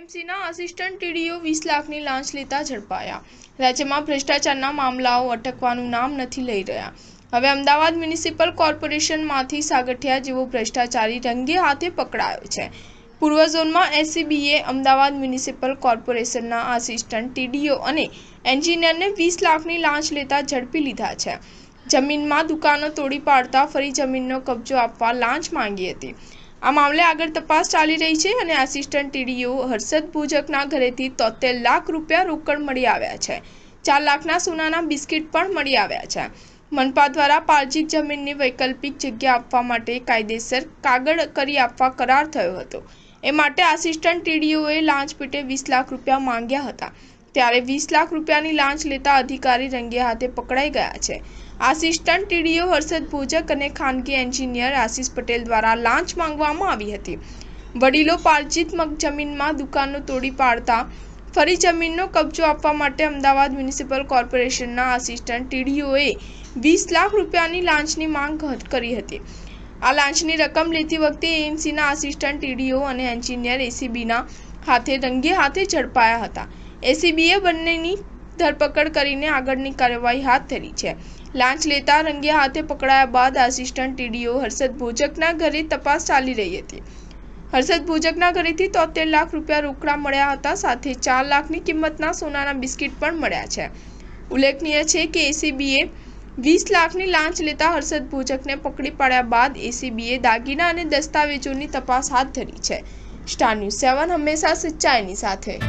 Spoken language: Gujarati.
એએમસીના આસિસ્ટન્ટ ટીડીઓ 20 લાખની લાંચ લેતા ઝડપાયા। રાજ્યમાં ભ્રષ્ટાચારના મામલાઓ અટકવાનું નામ નથી લઈ રહ્યા। હવે અમદાવાદ મ્યુનિસિપલ કોર્પોરેશનમાંથી સાગઠિયા જેવો ભ્રષ્ટાચારી રંગે હાથે પકડાયો છે। પૂર્વ ઝોનમાં એસીબીએ અમદાવાદ મ્યુનિસિપલ કોર્પોરેશનના આસિસ્ટન્ટ ટીડીઓ અને એન્જિનિયરને 20 લાખની લાંચ લેતા ઝડપી લીધા છે। જમીનમાં દુકાનો તોડી પાડતા ફરી જમીનનો કબજો આપવા લાંચ માંગી હતી। આ મામલે આગળ તપાસ ચાલી રહી છે અને આસિસ્ટન્ટ ટીડીઓ હર્ષદ ભુજકના ઘરેથી 73 લાખ રૂપિયા રોકડ મળી આવ્યા છે। 4 લાખના સોનાના બિસ્કિટ પણ મળી આવ્યા છે। મનપા દ્વારા પારજીક જમીનની વૈકલ્પિક જગ્યા આપવા માટે કાયદેસર કાગળ કરી આપવા કરાર થયો હતો। એ માટે આસિસ્ટન્ટ ટીડીઓએ લાંચ પેટે 20 લાખ રૂપિયા માંગ્યા હતા। ત્યારે 20 લાખ રૂપિયાની લાંચ લેતા અધિકારી રંગે હાથે પકડાઈ ગયા છે। આસિસ્ટન્ટ ટીડીઓ હર્ષદ ભુજક અને ખાનગી એન્જિનિયર આશિષ પટેલ દ્વારા લાંચ માંગવામાં આવી હતી। વડીલો પારજીત જમીનમાં દુકાનો તોડી પાડતા ફરી જમીનનો કબજો આપવા માટે અમદાવાદ મ્યુનિસિપલ કોર્પોરેશનના આસિસ્ટન્ટ ટીડીઓએ 20 લાખ રૂપિયાની લાંચની માંગ કરી હતી। આ લાંચની રકમ લેતી વખતે એએમસીના આસિસ્ટન્ટ ટીડીઓ અને એન્જિનિયર એસીબીના હાથે રંગે હાથે ઝડપાયા હતા। એસીબીએ બંનેની ધરપકડ કરીને આગળની કાર્યવાહી હાથ ધરી છે। લાંચ લેતા રંગે હાથે પકડાયા બાદ આસિસ્ટન્ટ ટીડીઓ હર્ષદ ભુજકના ઘરે તપાસ ચાલી રહી હતી। હર્ષદ ભુજકના ઘરેથી 73 લાખ રૂપિયા રોકડા મળ્યા હતા, સાથે 4 લાખની કિંમતના સોનાના બિસ્કિટ પણ મળ્યા છે। ઉલ્લેખનીય છે કે એસીબીએ 20 લાખની લાંચ લેતા હર્ષદ ભુજકને પકડી પાડ્યા બાદ એસીબીએ દાગીના અને દસ્તાવેજોની તપાસ હાથ ધરી છે। સ્ટાર ન્યૂઝ 7 હંમેશા સચ્ચાઈની સાથે।